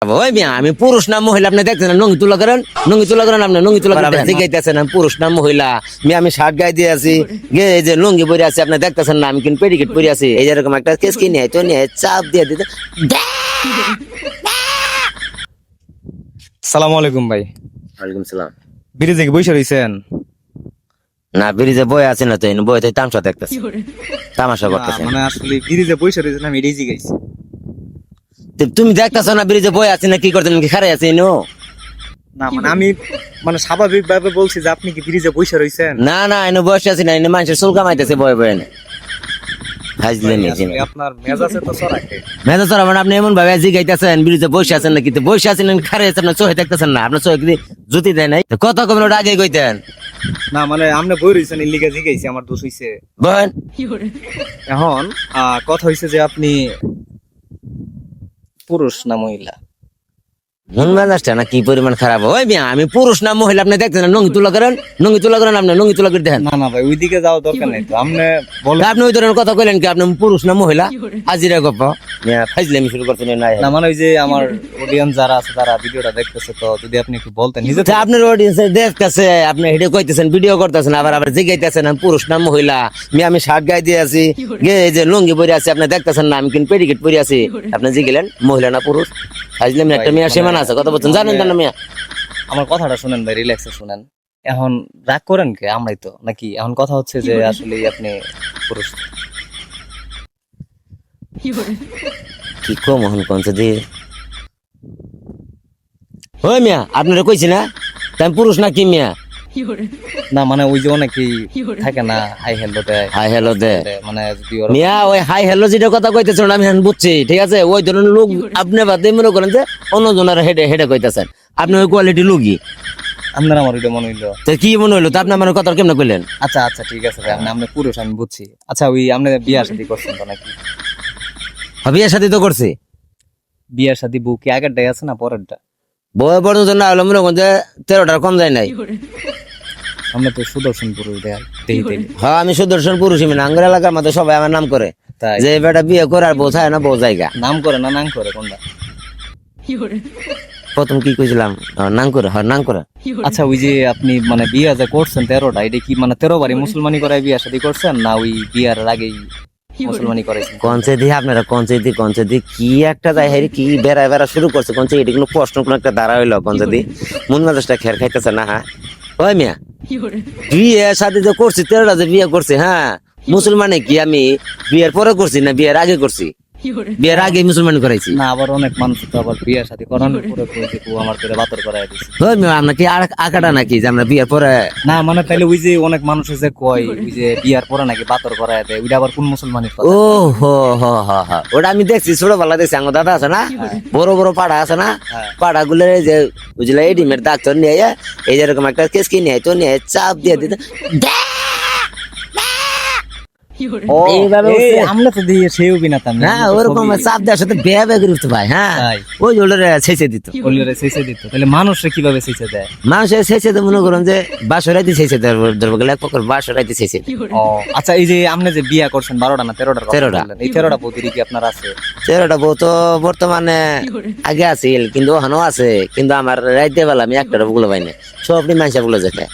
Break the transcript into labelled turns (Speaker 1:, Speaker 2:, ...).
Speaker 1: ওই মিয়া আমি পুরুষ না মহিলা আপনি দেখছেন নঙ্গি তুলা করেন আপনি নঙ্গি তুলা করেন জিজ্ঞাইতেছেন পুরুষ না মহিলা মিয়া আমি শার্ট গায়ে দিয়ে আছি এই যে লুঙ্গি পরে আছি আপনি দেখতেছেন না আমি কিন্তু পেটিকেট পরে আছি এই যেরকম একটা কেস কিনে তো নিয়ে চাপ দিয়ে দিতে।
Speaker 2: সালাম আলাইকুম ভাই।
Speaker 1: ওয়ালাইকুম সালাম।
Speaker 2: ব্রিজে কি বসে রয়েছেন?
Speaker 1: না ব্রিজে বই আছে না তো বই তো তামসা দেখতেছি তামাশা করতেছে।
Speaker 2: মানে আসলে ব্রিজে বসে রয়েছেন আমি রেজি গাইছি।
Speaker 1: তুমি দেখতেছো না ব্রিজে বই আছে না কি করতেন কি খারাই আছে নো?
Speaker 2: না মানে আমি মানে স্বাভাবিক ভাবে বলছি যে আপনি কি ব্রিজে বসে রয়েছেন?
Speaker 1: না না এনে বসে আছি না এনে মানুষের চুল কামাইতেছে বয়ে বয়ে না হাজলেন
Speaker 2: আপনার মেজাজে তো সরাকে
Speaker 1: মেজা চড়া মানে আপনি এমন ভাবে জিগাইতেছেন ব্রিজে বসে আছেন নাকি বসে আছেন খারাই আছেন না চোখে দেখতেছেন না আপনার চোখে জুতি দেয় নাই কত কম আগে কইতেন
Speaker 2: না মানে আপনি বই রয়েছেন ইল্লিগা জিগাইছি আমার দোষ হইছে।
Speaker 1: বলেন
Speaker 2: এখন কথা হইছে যে আপনি পুরুষ না মহিলা?
Speaker 1: মন মেজাজটা না কি পরিমাণ খারাপ ওই মিয়া আমি পুরুষ না মহিলা আপনি দেখতেন না নঙ্গি তুলা করেন আপনি নঙ্গি তুলা করে দেখেন
Speaker 2: না না ভাই ওইদিকে যাওয়া দরকার নাই তো আপনি বলেন।
Speaker 1: আপনি ওই ধরনের কথা কইলেন কি আপনি পুরুষ না মহিলা আজিরা গপ্প মিয়া ফাইজলামি শুরু করছেন না
Speaker 2: না মানে ওই যে আমার অডিয়েন্স যারা আছে তারা ভিডিওটা দেখতেছে তো যদি আপনি একটু বলতেন নিজে
Speaker 1: আচ্ছা, আপনার অডিয়েন্স দেখতেছে আপনি হেডে কইতেছেন ভিডিও করতেছেন আবার জিগাইতেছেন আমি পুরুষ না মহিলা মিয়া আমি শার্ট গায়ে দিয়ে আছি এই যে লুঙ্গি পরে আছি আপনি দেখতেছেন না আমি কিন্তু পেটিকেট পরে আছি আপনি জিগেলেন মহিলা না পুরুষ ফাইজলামি একটা মিয়া সীমানা আছে কথা বলছেন জানেন না মিয়া।
Speaker 2: আমার কথাটা শুনেন ভাই, রিল্যাক্সে শুনেন। এখন রাগ করেন কে? আমরাই তো নাকি? এখন কথা হচ্ছে যে আসলে আপনি পুরুষ।
Speaker 1: কি কম হন কোনছে দি ওই মিয়া আপনারা কইছি না তাই পুরুষ না কি মিয়া?
Speaker 2: না মানে ওই যে অনেকেই থাকে না হাই হ্যালো দেয়
Speaker 1: হাই হ্যালো দে
Speaker 2: মানে যদি ওরা
Speaker 1: মিয়া ওই হাই হ্যালো যেটা কথা কইতেছেন আমি হ্যান বুঝছি ঠিক আছে ওই ধরনের লোক আপনি বাদে মনে করেন যে অন্য জনের হেডে হেডে কইতেছেন আপনি ওই কোয়ালিটি লুগি
Speaker 2: আপনার আমার ওইটা মনে হইলো।
Speaker 1: তো কি মনে হইলো তো আপনি আমার কথা কেমন কইলেন?
Speaker 2: আচ্ছা আচ্ছা ঠিক আছে ভাই, আপনি পুরুষ আমি বুঝছি। আচ্ছা ওই আপনি বিয়ার শাদী করছেন তো নাকি?
Speaker 1: বিয়ের সাথে তো করছি
Speaker 2: বিয়ার শাদী বউ কি আগেরটাই আছে না পরেরটা?
Speaker 1: বয় পর্যন্ত না হলো মনে করেন যে 13টার কম যায় নাই।
Speaker 2: আমরা তো সুদর্শন পুরুষ দেয় দেই
Speaker 1: হ্যাঁ আমি সুদর্শন পুরুষই মানে আঙ্গুর এলাকার মধ্যে সবাই আমার নাম করে
Speaker 2: তাই
Speaker 1: যে বেটা বিয়ে করে আর বউ চায় না বউ জায়গা
Speaker 2: নাম করে না নাম করে কোনটা?
Speaker 1: প্রথম কি কইছিলাম নাম করে হ্যাঁ নাম করে।
Speaker 2: আচ্ছা ওই যে আপনি মানে বিয়া যে করছেন 13টা এটা কি মানে 13 বারই মুসলমানি করে বিয়া শাদী করছেন না ওই বিয়ার আগেই মুসলমানি করেছেন?
Speaker 1: কনসে দিয়ে আপনারা কনসে দি কি একটা যায় হেরি কি বেড়া শুরু করছে কনসে এটা কোনো প্রশ্ন কোনো একটা দাঁড়া হইলো কনসে দি মন মেজাজটা খের খাইতেছে না। হ্যাঁ ওই মিয়া বিয়ে সাথে যে করছি 13টা যে বিয়ে করছি হ্যাঁ মুসলমানে কি আমি বিয়ের পরে করছি না বিয়ের আগে করছি? বিয়ের আগে মুসলমান করাইছি
Speaker 2: না আবার অনেক মানুষ তো আবার বিয়া শাদী করানোর পরে কইছে ও আমার করে বাতর করায় দিছে।
Speaker 1: ওই মিয়া আমরা কি আকাটা নাকি যে আমরা বিয়ের পরে
Speaker 2: না মানে তাইলে ওই যে অনেক মানুষ যে কয় ওই যে বিয়ার পরে নাকি বাতর করায় দেয় ওইটা আবার কোন মুসলমানের কথা?
Speaker 1: ও হো হো হো হো ওটা আমি দেখছি ছোটবেলা দেখছি আমার দাদা আছে না বড় বড় পাড়া আছে না পাড়া গুলো যে বুঝলে এই ডিমের ডাক্তার নিয়ে এই যেরকম একটা কেস কিনে তো নিয়ে চাপ দিয়ে দিতে এইভাবে
Speaker 2: আমরা তো দিয়ে সেও বিনা তাম
Speaker 1: না ওরকম চাপ দেওয়ার সাথে বেয়া বেয়া করে উঠতে ভাই হ্যাঁ
Speaker 2: তাই।
Speaker 1: ওই জলের ছেঁচে দিত
Speaker 2: বললে শেষে দিত তাহলে মানুষে কিভাবে শেষে দেয়?
Speaker 1: মানুষের ছেঁচে তো মনে করেন যে বাসরাইতে ছেঁচে ধরবো গেলে এক প্রকার বাসরাইতে ছেঁচে
Speaker 2: ও আচ্ছা এই যে আপনি যে বিয়া করছেন 12টা না 13টা
Speaker 1: 13টা।
Speaker 2: এই 13টা পতিরি কি আপনার আছে?
Speaker 1: 13টা বউ তো বর্তমানে আগে আছিল কিন্তু ওখানেও আছে কিন্তু আমার রাইতে বেলা আমি একটা বগুলো পাইনি সব মানুষ বগুলো যেতে